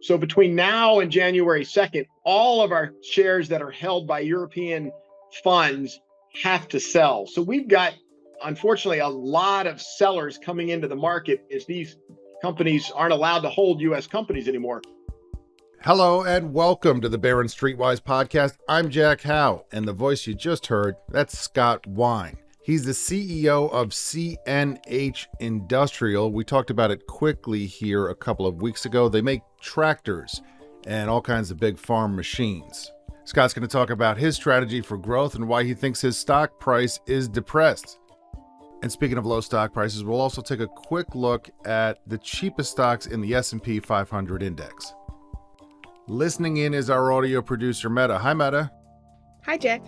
So between now and January 2nd, all of our shares that are held by European funds have to sell. So we've got, unfortunately, a lot of sellers coming into the market as these companies aren't allowed to hold U.S. companies anymore. Hello and welcome to the Barron Streetwise podcast. I'm Jack Howe, and the voice you just heard, that's Scott Wine. He's the CEO of CNH Industrial. We talked about it quickly here a couple of weeks ago. They make tractors and all kinds of big farm machines. Scott's going to talk about his strategy for growth and why he thinks his stock price is depressed. And speaking of low stock prices, we'll also take a quick look at the cheapest stocks in the S&P 500 index. Listening in is our audio producer, Meta. Hi, Meta. Hi, Jack.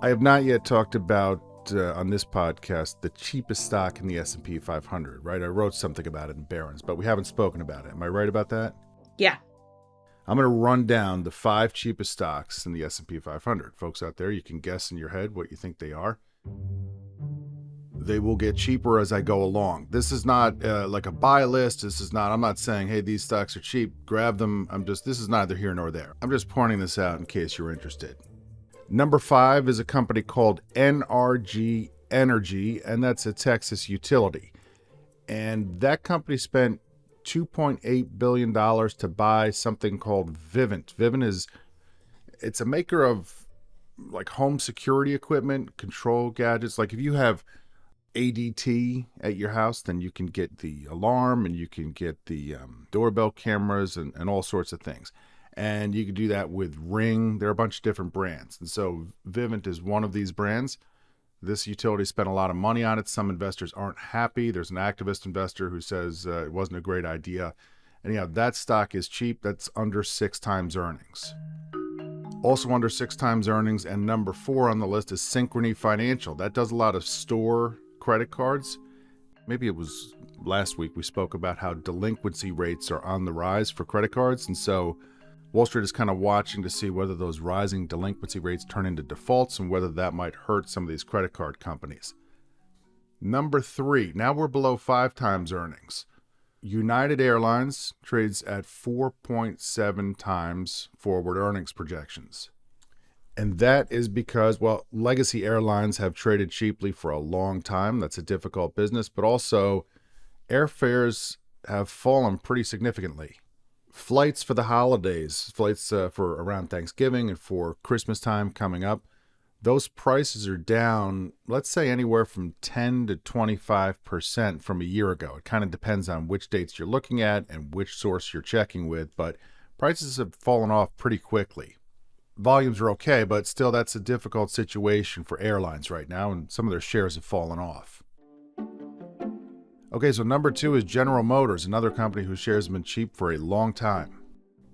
I have not yet talked about on this podcast the cheapest stock in the S&P 500, right? I wrote something about it in Barrons, but we haven't spoken about it. Am I right about that? Yeah. I'm going to run down the 5 cheapest stocks in the S&P 500. Folks out there, you can guess in your head what you think they are. They will get cheaper as I go along. This is not like a buy list. I'm not saying, hey, these stocks are cheap, grab them. This is neither here nor there. I'm just pointing this out in case you're interested. Number 5 is a company called NRG Energy, and that's a Texas utility. And that company spent $2.8 billion to buy something called Vivint. Vivint it's a maker of like home security equipment, control gadgets. Like if you have ADT at your house, then you can get the alarm and you can get the doorbell cameras and all sorts of things. And you can do that with Ring. There are a bunch of different brands. And so Vivint is one of these brands. This utility spent a lot of money on it. Some investors aren't happy. There's an activist investor who says it wasn't a great idea. And that stock is cheap. That's under 6 times earnings. Also under 6 times earnings, and number 4 on the list is Synchrony Financial. That does a lot of store credit cards. Maybe it was last week we spoke about how delinquency rates are on the rise for credit cards. And so Wall Street is kind of watching to see whether those rising delinquency rates turn into defaults and whether that might hurt some of these credit card companies. Number 3, now we're below 5 times earnings. United Airlines trades at 4.7 times forward earnings projections. And that is because, legacy airlines have traded cheaply for a long time. That's a difficult business, but also airfares have fallen pretty significantly. Flights for the holidays, flights for around Thanksgiving and for Christmas time coming up, those prices are down, let's say anywhere from 10 to 25% from a year ago. It kind of depends on which dates you're looking at and which source you're checking with, but prices have fallen off pretty quickly. Volumes are okay, but still that's a difficult situation for airlines right now, and some of their shares have fallen off. Okay, so number 2 is General Motors, another company whose shares have been cheap for a long time.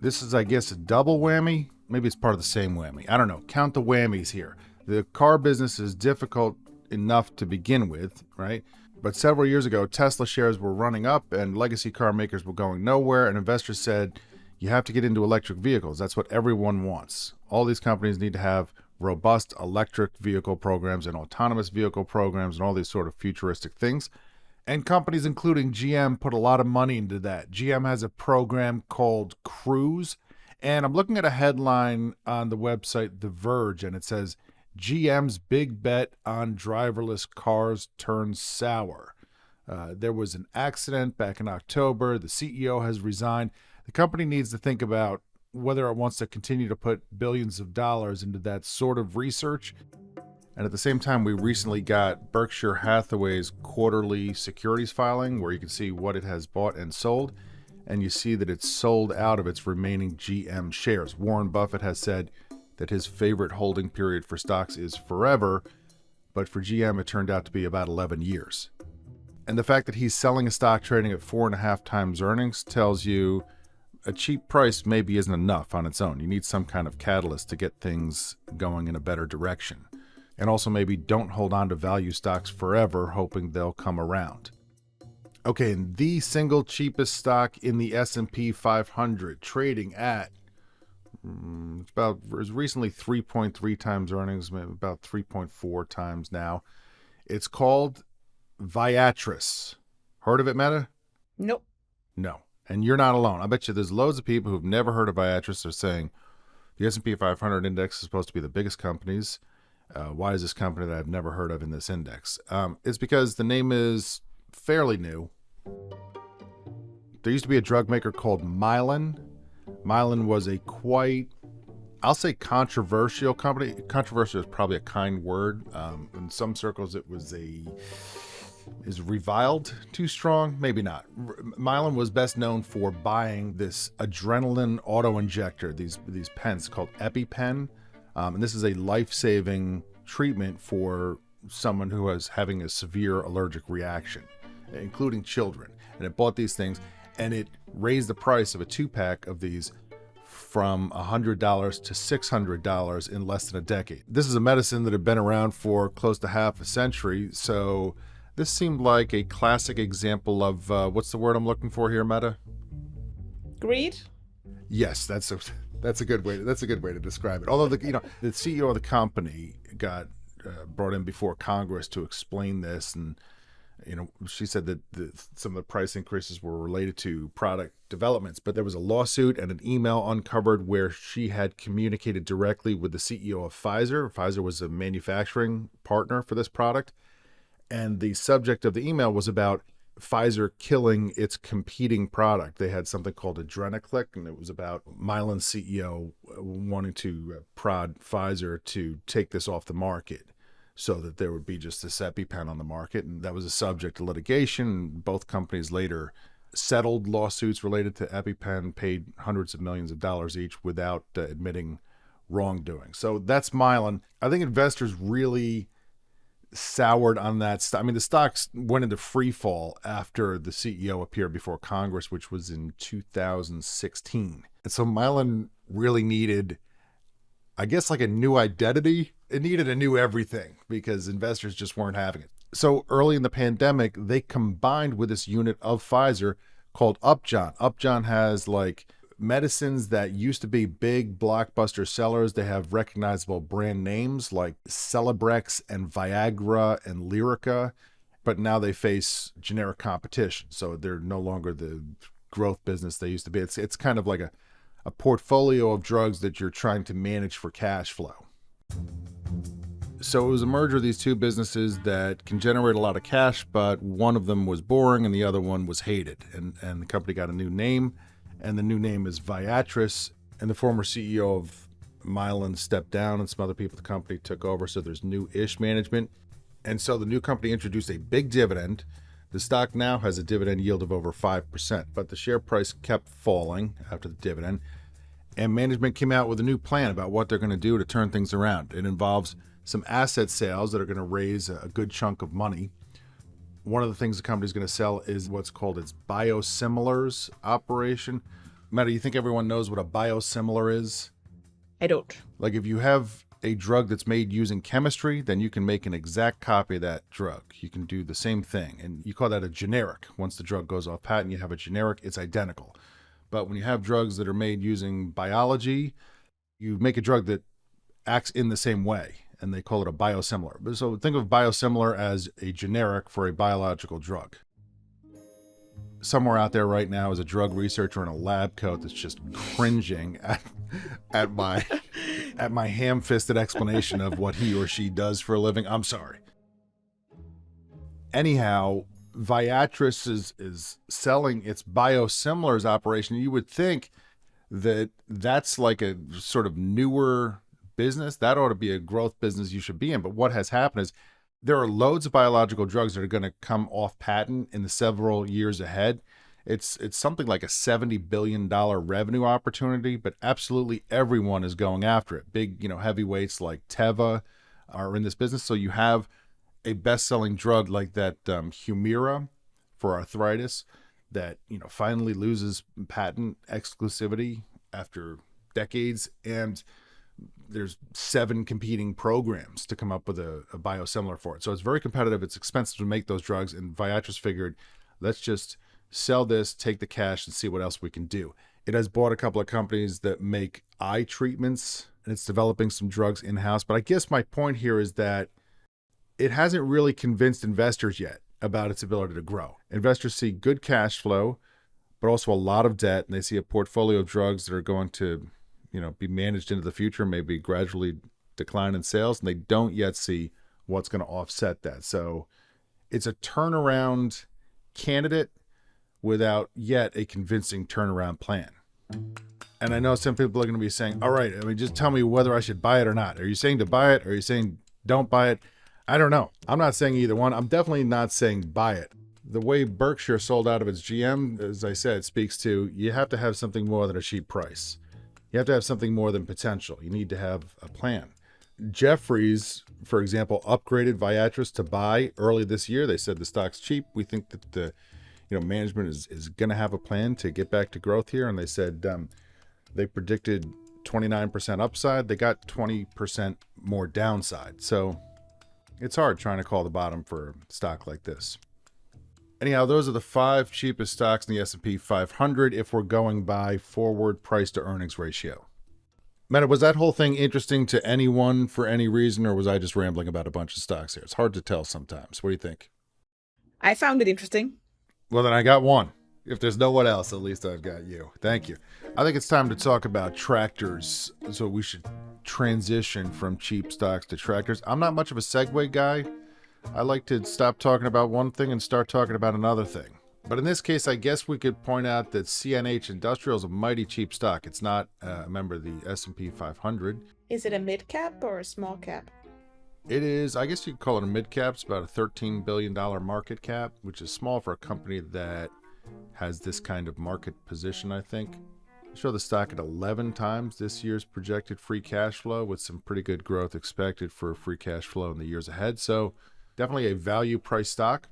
This is, I guess, a double whammy. Maybe it's part of the same whammy. I don't know. Count the whammies here. The car business is difficult enough to begin with, right? But several years ago, Tesla shares were running up and legacy car makers were going nowhere, and investors said, you have to get into electric vehicles. That's what everyone wants. All these companies need to have robust electric vehicle programs and autonomous vehicle programs and all these sort of futuristic things. And companies including GM put a lot of money into that. GM has a program called Cruise. And I'm looking at a headline on the website The Verge, and it says, GM's big bet on driverless cars turns sour. There was an accident back in October. The CEO has resigned. The company needs to think about whether it wants to continue to put billions of dollars into that sort of research. And at the same time, we recently got Berkshire Hathaway's quarterly securities filing where you can see what it has bought and sold. And you see that it's sold out of its remaining GM shares. Warren Buffett has said that his favorite holding period for stocks is forever, but for GM, it turned out to be about 11 years. And the fact that he's selling a stock trading at 4.5 times earnings tells you a cheap price maybe isn't enough on its own. You need some kind of catalyst to get things going in a better direction. And also maybe don't hold on to value stocks forever, hoping they'll come around. Okay, and the single cheapest stock in the S&P 500, trading at it was recently 3.3 times earnings, maybe about 3.4 times now. It's called Viatris. Heard of it, Meta? Nope. No. And you're not alone. I bet you there's loads of people who've never heard of Viatris are saying the S&P 500 index is supposed to be the biggest companies. Why is this company that I've never heard of in this index? It's because the name is fairly new. There used to be a drug maker called Mylan. Mylan was a quite, I'll say, controversial company. Controversial is probably a kind word. In some circles, it was is reviled too strong? Maybe not. Mylan was best known for buying this adrenaline auto-injector, these pens called EpiPen. And this is a life-saving treatment for someone who was having a severe allergic reaction, including children. And it bought these things, and it raised the price of a 2-pack of these from $100 to $600 in less than a decade. This is a medicine that had been around for close to half a century, so this seemed like a classic example of, what's the word I'm looking for here, Meta? Greed? Yes, that's a good way to describe it. Although the CEO of the company got brought in before Congress to explain this, and she said that some of the price increases were related to product developments, but there was a lawsuit and an email uncovered where she had communicated directly with the CEO of Pfizer. Pfizer was a manufacturing partner for this product, and the subject of the email was about Pfizer killing its competing product. They had something called Adrenaclick, and it was about Mylan's CEO wanting to prod Pfizer to take this off the market so that there would be just this EpiPen on the market. And that was a subject of litigation. Both companies later settled lawsuits related to EpiPen, paid hundreds of millions of dollars each without admitting wrongdoing. So that's Mylan. I think investors really soured on that. I mean, the stocks went into free fall after the CEO appeared before Congress, which was in 2016. And so Mylan really needed, I guess, like a new identity. It needed a new everything because investors just weren't having it. So early in the pandemic, they combined with this unit of Pfizer called Upjohn. Upjohn has like medicines that used to be big blockbuster sellers. They have recognizable brand names like Celebrex and Viagra and Lyrica, but now they face generic competition. So they're no longer the growth business they used to be. It's kind of like a portfolio of drugs that you're trying to manage for cash flow. So it was a merger of these two businesses that can generate a lot of cash, but one of them was boring and the other one was hated. And the company got a new name, and the new name is Viatris. And the former CEO of Mylan stepped down and some other people at the company took over. So there's new-ish management. And so the new company introduced a big dividend. The stock now has a dividend yield of over 5%, but the share price kept falling after the dividend. And management came out with a new plan about what they're going to do to turn things around. It involves some asset sales that are going to raise a good chunk of money. One of the things the company's going to sell is what's called its biosimilars operation. Matt, do you think everyone knows what a biosimilar is? I don't. Like if you have a drug that's made using chemistry, then you can make an exact copy of that drug. You can do the same thing, and you call that a generic. Once the drug goes off patent, you have a generic, it's identical. But when you have drugs that are made using biology, you make a drug that acts in the same way, and they call it a biosimilar. So think of biosimilar as a generic for a biological drug. Somewhere out there right now is a drug researcher in a lab coat that's just cringing at my ham-fisted explanation of what he or she does for a living. I'm sorry. Anyhow, Viatris is selling its biosimilars operation. You would think that that's like a sort of newer business. That ought to be a growth business you should be in. But what has happened is there are loads of biological drugs that are going to come off patent in the several years ahead. It's something like a $70 billion revenue opportunity, but absolutely everyone is going after it. Big, heavyweights like Teva are in this business. So you have a best-selling drug like that Humira for arthritis that, finally loses patent exclusivity after decades. And there's 7 competing programs to come up with a biosimilar for it. So it's very competitive. It's expensive to make those drugs. And Viatris figured, let's just sell this, take the cash, and see what else we can do. It has bought a couple of companies that make eye treatments, and it's developing some drugs in-house. But I guess my point here is that it hasn't really convinced investors yet about its ability to grow. Investors see good cash flow, but also a lot of debt. And they see a portfolio of drugs that are going to, be managed into the future, maybe gradually decline in sales. And they don't yet see what's going to offset that. So it's a turnaround candidate without yet a convincing turnaround plan. And I know some people are going to be saying, all right, just tell me whether I should buy it or not. Are you saying to buy it? Or are you saying don't buy it? I don't know. I'm not saying either one. I'm definitely not saying buy it. The way Berkshire sold out of its GM, as I said, speaks to you have to have something more than a cheap price. You have to have something more than potential. You need to have a plan. Jefferies, for example, upgraded Viatris to buy early this year. They said the stock's cheap. We think that the management is going to have a plan to get back to growth here. And they said they predicted 29% upside. They got 20% more downside. So it's hard trying to call the bottom for a stock like this. Anyhow, those are the 5 cheapest stocks in the S&P 500 if we're going by forward price to earnings ratio. Meta, was that whole thing interesting to anyone for any reason, or was I just rambling about a bunch of stocks here? It's hard to tell sometimes. What do you think? I found it interesting. Well, then I got one. If there's no one else, at least I've got you. Thank you. I think it's time to talk about tractors. So we should transition from cheap stocks to tractors. I'm not much of a segue guy. I like to stop talking about one thing and start talking about another thing. But in this case, I guess we could point out that CNH Industrial is a mighty cheap stock. It's not a member of the S&P 500. Is it a mid cap or a small cap? It is, I guess you could call it a mid cap. It's about a $13 billion market cap, which is small for a company that has this kind of market position, I think. I show the stock at 11 times this year's projected free cash flow, with some pretty good growth expected for free cash flow in the years ahead. So definitely a value price stock.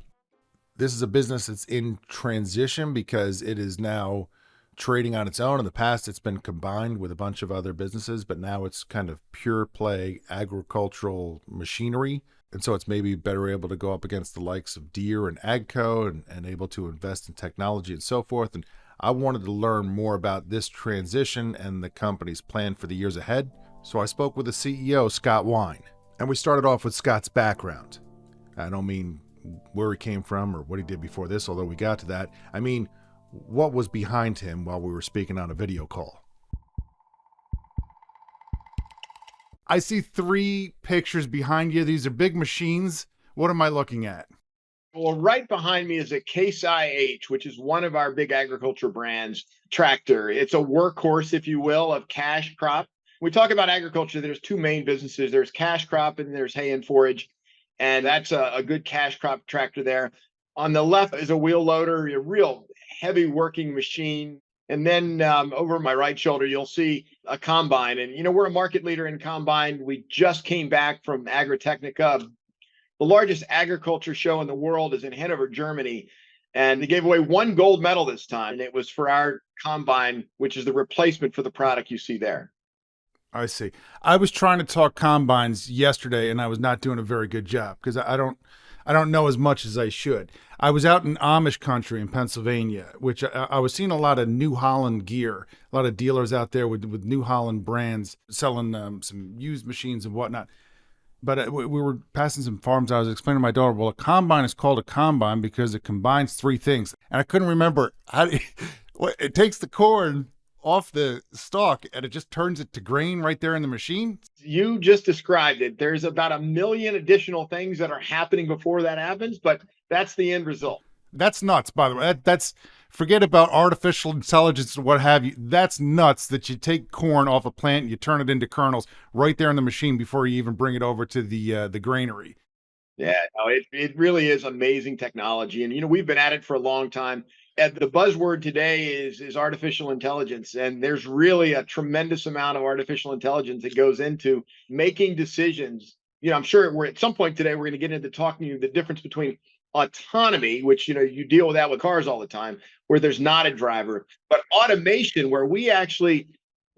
This is a business that's in transition because it is now trading on its own. In the past, it's been combined with a bunch of other businesses, but now it's kind of pure play agricultural machinery. And so it's maybe better able to go up against the likes of Deere and AGCO and able to invest in technology and so forth. And I wanted to learn more about this transition and the company's plan for the years ahead. So I spoke with the CEO, Scott Wine. And we started off with Scott's background. I don't mean where he came from or what he did before this, although we got to that. I mean, what was behind him while we were speaking on a video call. I see 3 pictures behind you. These are big machines. What am I looking at? Well, right behind me is a Case IH, which is one of our big agriculture brands, tractor. It's a workhorse, if you will, of cash crop. When we talk about agriculture, there's 2 main businesses. There's cash crop and there's hay and forage. And that's a good cash crop tractor there. On the left is a wheel loader, a real heavy working machine. And then over my right shoulder, you'll see a combine. And, we're a market leader in combine. We just came back from Agritechnica. The largest agriculture show in the world is in Hanover, Germany. And they gave away 1 gold medal this time. And it was for our combine, which is the replacement for the product you see there. I see. I was trying to talk combines yesterday, and I was not doing a very good job because I don't know as much as I should. I was out in Amish country in Pennsylvania, which I was seeing a lot of New Holland gear, a lot of dealers out there with New Holland brands selling some used machines and whatnot. But we were passing some farms. I was explaining to my daughter, well, a combine is called a combine because it combines 3 things. And I couldn't remember how it takes the corn off the stalk and it just turns it to grain right there in the machine. You just described it. There's about 1 million additional things that are happening before that happens, but that's the end result. That's nuts, by the way. That's forget about artificial intelligence and what have you. That's nuts that you take corn off a plant and you turn it into kernels right there in the machine before you even bring it over to the granary. Yeah, no, it really is amazing technology. And, we've been at it for a long time. And the buzzword today is artificial intelligence. And there's really a tremendous amount of artificial intelligence that goes into making decisions. I'm sure we're at some point today, we're going to get into talking to you the difference between autonomy, which, you deal with that with cars all the time, where there's not a driver, but automation, where we actually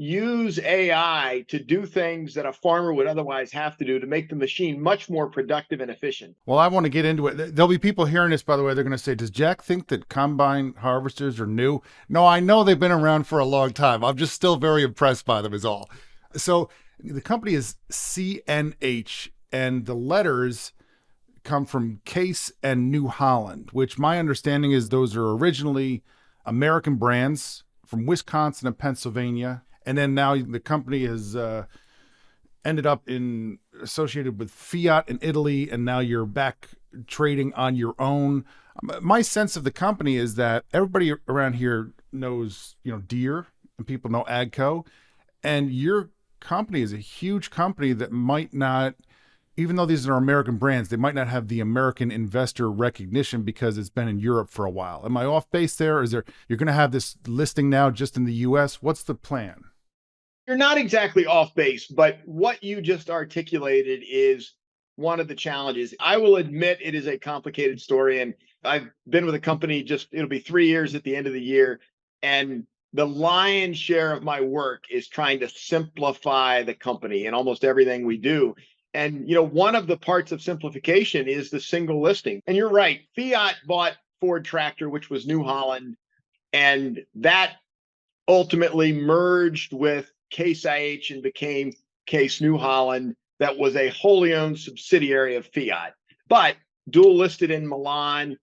use AI to do things that a farmer would otherwise have to do to make the machine much more productive and efficient. Well, I want to get into it. There'll be people hearing this, by the way. They're going to say, does Jack think that combine harvesters are new? No, I know they've been around for a long time. I'm just still very impressed by them is all. So the company is CNH, and the letters come from Case and New Holland, which my understanding is those are originally American brands from Wisconsin and Pennsylvania. And then now the company has ended up associated with Fiat in Italy, and now you're back trading on your own. My sense of the company is that everybody around here knows, Deere, and people know Agco, and your company is a huge company that might not, even though these are American brands, they might not have the American investor recognition because it's been in Europe for a while. Am I off base there? You're going to have this listing now just in the US? What's the plan? You're not exactly off base, but what you just articulated is one of the challenges. I will admit it is a complicated story, and I've been with the company it'll be 3 years at the end of the year. And the lion's share of my work is trying to simplify the company and almost everything we do. And, one of the parts of simplification is the single listing. And you're right. Fiat bought Ford Tractor, which was New Holland, and that ultimately merged with Case IH and became Case New Holland. That was a wholly owned subsidiary of Fiat, but dual listed in Milan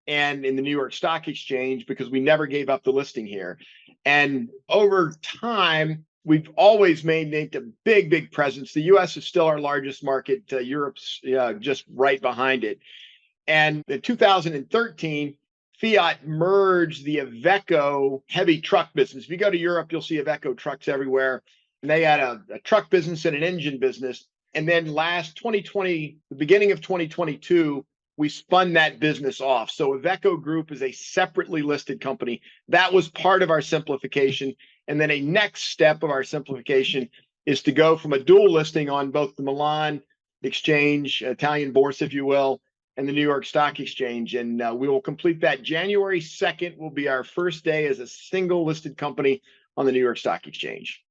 and in the New York Stock Exchange because we never gave up the listing here. And over time, we've always maintained a big presence. The US is still our largest market. Europe's just right behind it. And in 2013, Fiat merged the Iveco heavy truck business. If you go to Europe, you'll see Iveco trucks everywhere. And they had a truck business and an engine business. And then the beginning of 2022, we spun that business off. So Iveco Group is a separately listed company. That was part of our simplification. And then a next step of our simplification is to go from a dual listing on both the Milan Exchange, Italian Bourse, if you will, and the New York Stock Exchange. And we will complete that. January 2nd will be our first day as a single listed company on the New York Stock Exchange.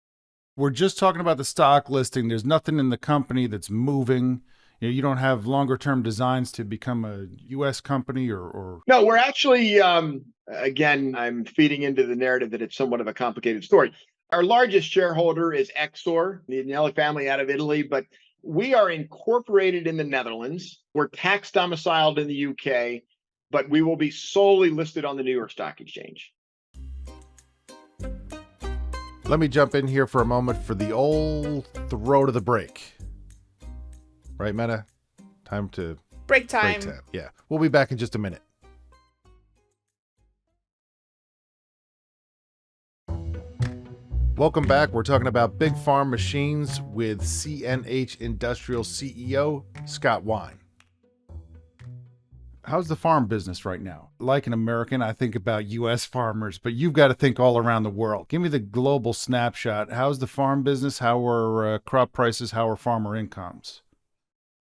We're just talking about the stock listing. There's nothing in the company that's moving. You don't have longer term designs to become a U.S. company or... No, we're actually, again, I'm feeding into the narrative that it's somewhat of a complicated story. Our largest shareholder is Exor, the Agnelli family out of Italy, but we are incorporated in the Netherlands. We're tax domiciled in the UK, but we will be solely listed on the New York Stock Exchange. Let me jump in here for a moment for the old throw to the break. Right, Meta? Time to... Break time. Yeah. We'll be back in just a minute. Welcome back. We're talking about big farm machines with CNH Industrial CEO, Scott Wine. How's the farm business right now? Like an American, I think about U.S. farmers, but you've got to think all around the world. Give me the global snapshot. How's the farm business? How are crop prices? How are farmer incomes?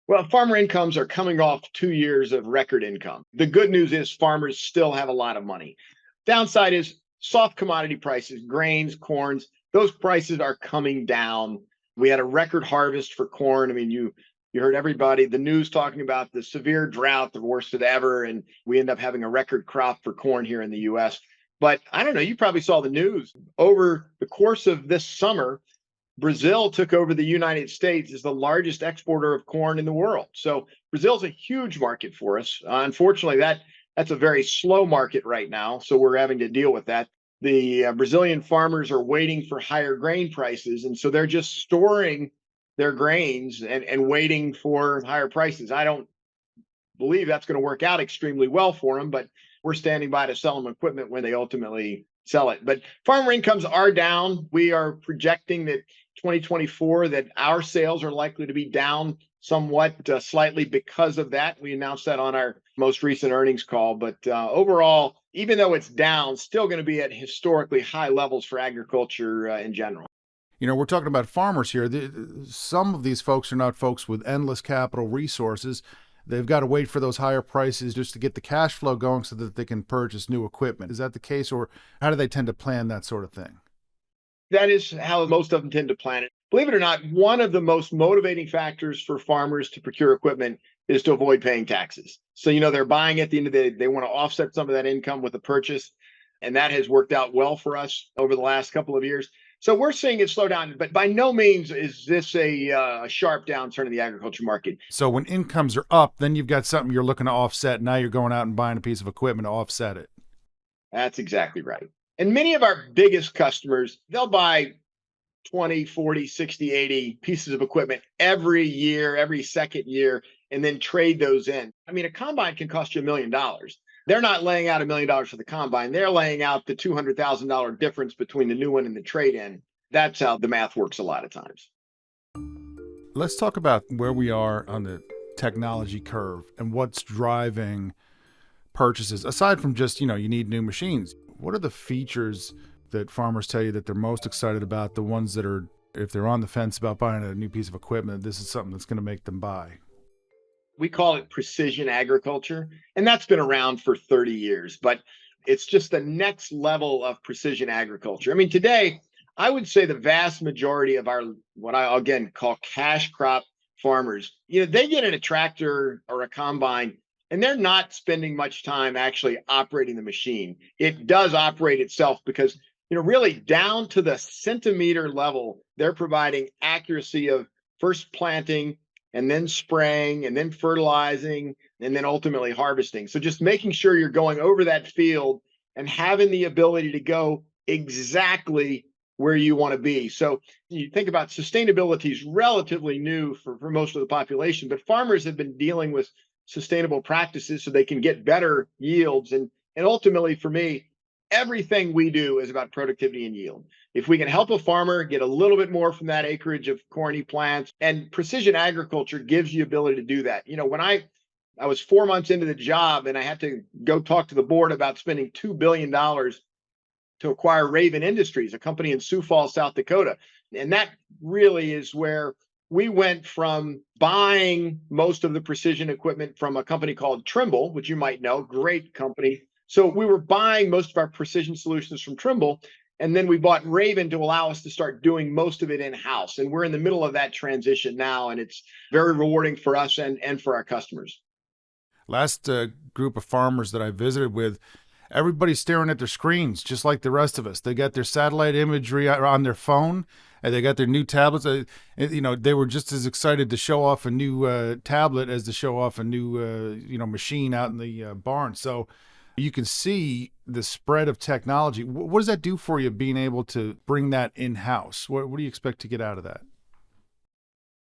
Well, farmer incomes are coming off 2 years of record income. The good news is farmers still have a lot of money. Downside is soft commodity prices, grains, corns, those prices are coming down. We had a record harvest for corn. I mean, you heard everybody, the news talking about the severe drought, the worst of ever, and we end up having a record crop for corn here in the U.S. But I don't know, you probably saw the news. Over the course of this summer, Brazil took over the United States as the largest exporter of corn in the world. So Brazil's a huge market for us. Unfortunately, that's a very slow market right now. So we're having to deal with that. The Brazilian farmers are waiting for higher grain prices. And so they're just storing their grains and waiting for higher prices. I don't believe that's going to work out extremely well for them, but we're standing by to sell them equipment when they ultimately sell it. But farmer incomes are down. We are projecting that 2024, that our sales are likely to be down somewhat, slightly because of that. We announced that on our most recent earnings call. But overall, even though it's down, still going to be at historically high levels for agriculture in general. You know, we're talking about farmers here. Some of these folks are not folks with endless capital resources. They've got to wait for those higher prices just to get the cash flow going so that they can purchase new equipment. Is that the case, or how do they tend to plan that sort of thing? That is how most of them tend to plan it. Believe it or not, one of the most motivating factors for farmers to procure equipment is to avoid paying taxes. So, they're buying at the end of the day, they want to offset some of that income with a purchase. And that has worked out well for us over the last couple of years. So we're seeing it slow down, but by no means is this a sharp downturn in the agriculture market. So when incomes are up, then you've got something you're looking to offset. Now you're going out and buying a piece of equipment to offset it. That's exactly right. And many of our biggest customers, they'll buy 20, 40, 60, 80 pieces of equipment every year, every second year, and then trade those in. I mean, a combine can cost you $1 million. They're not laying out $1 million for the combine. They're laying out the $200,000 difference between the new one and the trade in. That's how the math works a lot of times. Let's talk about where we are on the technology curve and what's driving purchases. Aside from just, you need new machines. What are the features that farmers tell you that they're most excited about, the ones that are, if they're on the fence about buying a new piece of equipment, this is something that's going to make them buy? We call it precision agriculture, and that's been around for 30 years, but it's just the next level of precision agriculture. I mean, today, I would say the vast majority of our, what I again call cash crop farmers, they get in a tractor or a combine and they're not spending much time actually operating the machine. It does operate itself because, really down to the centimeter level, they're providing accuracy of first planting and then spraying and then fertilizing and then ultimately harvesting. So just making sure you're going over that field and having the ability to go exactly where you want to be. So you think about sustainability is relatively new for most of the population, but farmers have been dealing with sustainable practices so they can get better yields. And ultimately for me, everything we do is about productivity and yield. If we can help a farmer get a little bit more from that acreage of corn he plants, and precision agriculture gives you ability to do that. When I was 4 months into the job and I had to go talk to the board about spending $2 billion to acquire Raven Industries, a company in Sioux Falls, South Dakota. And that really is where we went from buying most of the precision equipment from a company called Trimble, which you might know, great company. So we were buying most of our precision solutions from Trimble, and then we bought Raven to allow us to start doing most of it in-house. And we're in the middle of that transition now, and it's very rewarding for us and for our customers. Last group of farmers that I visited with, everybody's staring at their screens just like the rest of us. They got their satellite imagery on their phone, and they got their new tablets. They were just as excited to show off a new tablet as to show off a new machine out in the barn. So you can see the spread of technology. What does that do for you, being able to bring that in-house? What do you expect to get out of that?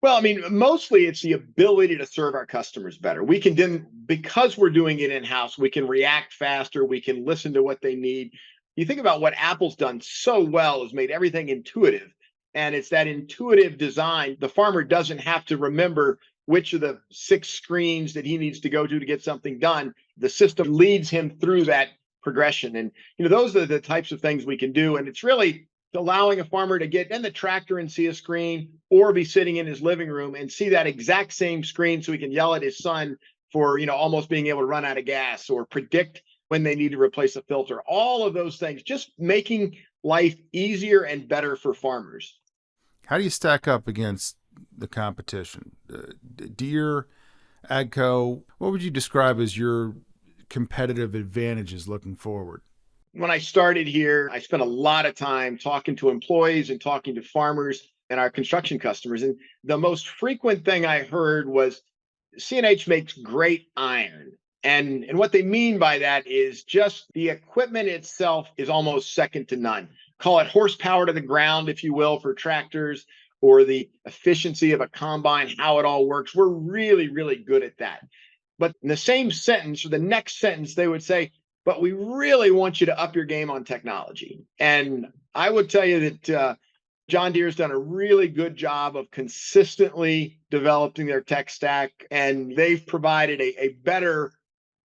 Well, I mean, mostly it's the ability to serve our customers better. We can then, because we're doing it in-house, we can react faster. We can listen to what they need. You think about what Apple's done so well is made everything intuitive. And it's that intuitive design. The farmer doesn't have to remember which of the 6 screens that he needs to go to get something done. The system leads him through that progression. And, those are the types of things we can do. And it's really allowing a farmer to get in the tractor and see a screen, or be sitting in his living room and see that exact same screen so he can yell at his son for, almost being able to run out of gas, or predict when they need to replace a filter. All of those things, just making life easier and better for farmers. How do you stack up against the competition? Deere, AGCO, what would you describe as your competitive advantages looking forward? When I started here, I spent a lot of time talking to employees and talking to farmers and our construction customers. And the most frequent thing I heard was CNH makes great iron. And what they mean by that is just the equipment itself is almost second to none. Call it horsepower to the ground, if you will, for tractors, or the efficiency of a combine, how it all works. We're really, really good at that. But in the same sentence, or the next sentence, they would say, but we really want you to up your game on technology. And I would tell you that John Deere's done a really good job of consistently developing their tech stack, and they've provided a better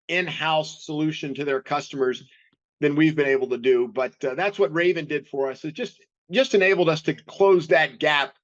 in-house solution to their customers than we've been able to do. But that's what Raven did for us. It just enabled us to close that gap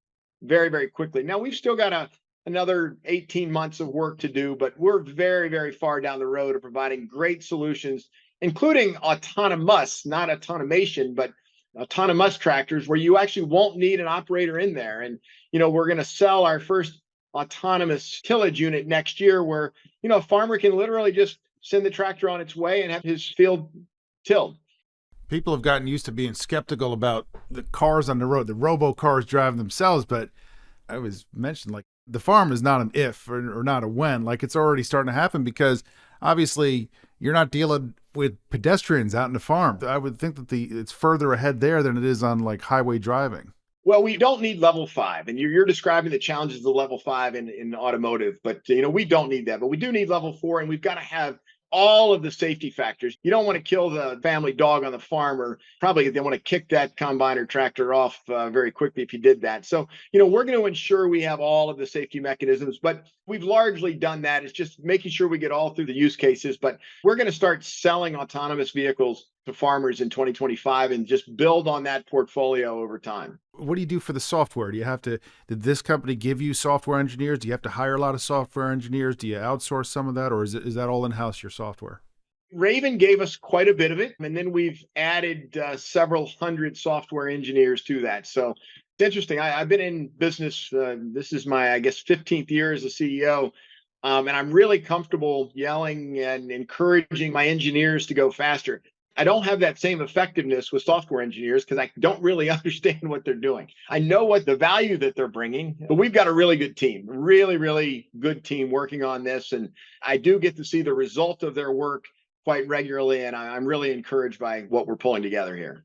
very, very quickly. Now, we've still got another 18 months of work to do, but we're very, very far down the road of providing great solutions, including autonomous, not automation, but autonomous tractors where you actually won't need an operator in there. And, we're going to sell our first autonomous tillage unit next year where, a farmer can literally just send the tractor on its way and have his field tilled. People have gotten used to being skeptical about the cars on the road, the robo cars driving themselves. But I was mentioned, like, the farm is not an if or not a when, like it's already starting to happen, because obviously you're not dealing with pedestrians out in the farm. I would think that it's further ahead there than it is on like highway driving. Well, we don't need level 5, and you're describing the challenges of level 5 in automotive, but we don't need that. But we do need level 4, and we've got to have all of the safety factors. You don't want to kill the family dog on the farm, or probably they want to kick that combine or tractor off very quickly if you did that. So, we're going to ensure we have all of the safety mechanisms, but we've largely done that. It's just making sure we get all through the use cases. But we're going to start selling autonomous vehicles to farmers in 2025 and just build on that portfolio over time. What do you do for the software? Did this company give you software engineers? Do you have to hire a lot of software engineers? Do you outsource some of that, or is that all in-house, your software? Raven gave us quite a bit of it, and then we've added several hundred software engineers to that. So it's interesting. I've been in business. This is my, I guess, 15th year as a CEO. And I'm really comfortable yelling and encouraging my engineers to go faster. I don't have that same effectiveness with software engineers because I don't really understand what they're doing. I know what the value that they're bringing, but we've got a really good team, really, really good team working on this. And I do get to see the result of their work quite regularly. And I'm really encouraged by what we're pulling together here.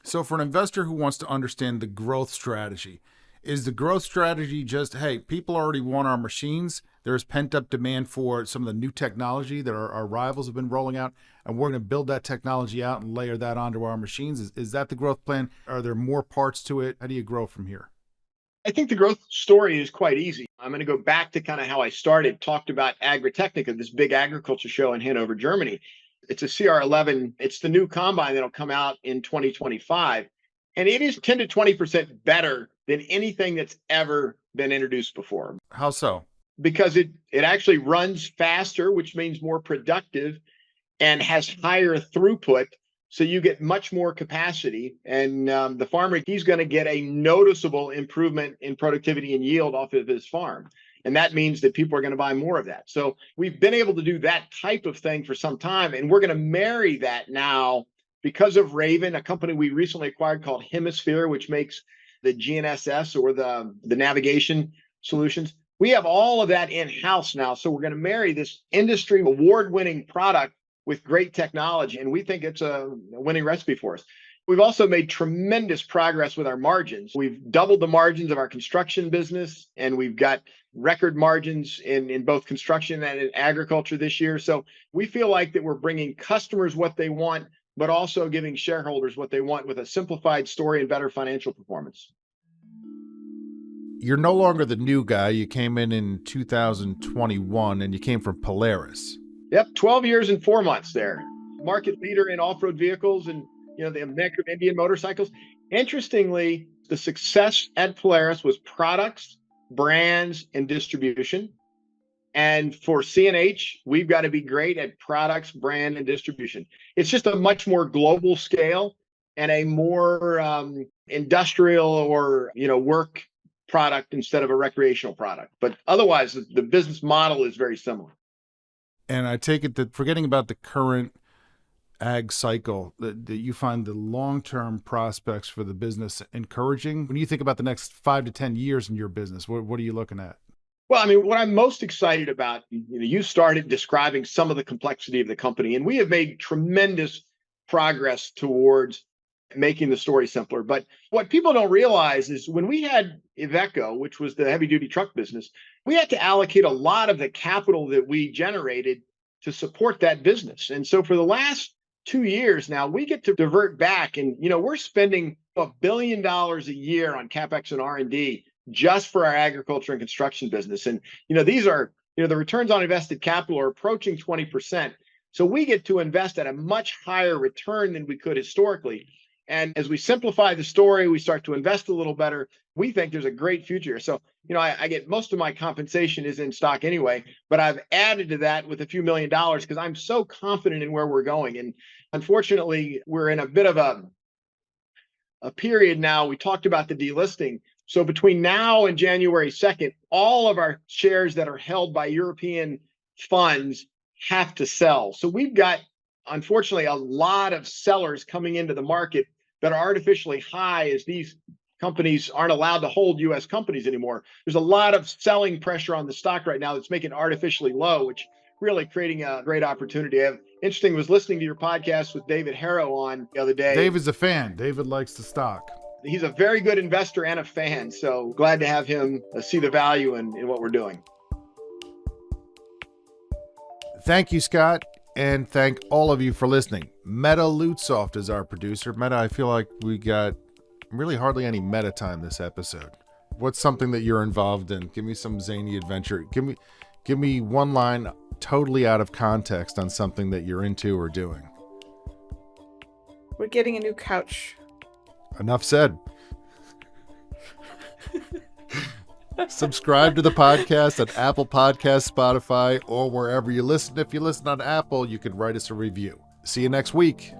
So for an investor who wants to understand the growth strategy, is the growth strategy just, hey, people already want our machines, there's pent-up demand for some of the new technology that our rivals have been rolling out, and we're going to build that technology out and layer that onto our machines? Is that the growth plan? Are there more parts to it? How do you grow from here? I think the growth story is quite easy. I'm going to go back to kind of how I started, talked about Agritechnica, this big agriculture show in Hanover, Germany. It's a CR11. It's the new combine that'll come out in 2025. And it is 10 to 20% better than anything that's ever been introduced before. How so? Because it actually runs faster, which means more productive, and has higher throughput. So you get much more capacity. And the farmer, he's going to get a noticeable improvement in productivity and yield off of his farm. And that means that people are going to buy more of that. So we've been able to do that type of thing for some time. And we're going to marry that now because of Raven, a company we recently acquired called Hemisphere, which makes the GNSS or the navigation solutions. We have all of that in-house now. So we're going to marry this industry award-winning product with great technology. And we think it's a winning recipe for us. We've also made tremendous progress with our margins. We've doubled the margins of our construction business, and we've got record margins in both construction and in agriculture this year. So we feel like that we're bringing customers what they want, but also giving shareholders what they want with a simplified story and better financial performance. You're no longer the new guy. You came in 2021, and you came from Polaris. Yep, 12 years and 4 months there. Market leader in off-road vehicles and the American Indian motorcycles. Interestingly, the success at Polaris was products, brands, and distribution. And for CNH, we've got to be great at products, brand, and distribution. It's just a much more global scale and a more industrial or work product instead of a recreational product. But otherwise, the business model is very similar. And I take it that, forgetting about the current ag cycle, that you find the long-term prospects for the business encouraging. When you think about the next 5 to 10 years in your business, what are you looking at? Well, I mean, what I'm most excited about, you started describing some of the complexity of the company, and we have made tremendous progress towards making the story simpler. But what people don't realize is when we had Iveco, which was the heavy-duty truck business, we had to allocate a lot of the capital that we generated to support that business. And so for the last 2 years now, we get to divert back, and we're spending $1 billion a year on CapEx and R&D just for our agriculture and construction business. And these are the returns on invested capital are approaching 20%. So we get to invest at a much higher return than we could historically. And as we simplify the story, we start to invest a little better. We think there's a great future. So, I get most of my compensation is in stock anyway, but I've added to that with a few $1 million because I'm so confident in where we're going. And unfortunately, we're in a bit of a period now. We talked about the delisting. So between now and January 2nd, all of our shares that are held by European funds have to sell. So we've got, unfortunately, a lot of sellers coming into the market that are artificially high as these companies aren't allowed to hold U.S. companies anymore. There's a lot of selling pressure on the stock right now that's making it artificially low, which really creating a great opportunity. I have interesting was listening to your podcast with David Harrow on the other day. Dave is a fan. David likes the stock. He's a very good investor and a fan. So glad to have him see the value in what we're doing. Thank you, Scott. And thank all of you for listening. Meta Lootsoft is our producer. Meta, I feel like we got really hardly any meta time this episode. What's something that you're involved in? Give me some zany adventure. Give me one line totally out of context on something that you're into or doing. We're getting a new couch. Enough said. Subscribe to the podcast at Apple Podcasts, Spotify, or wherever you listen. If you listen on Apple, you can write us a review. See you next week.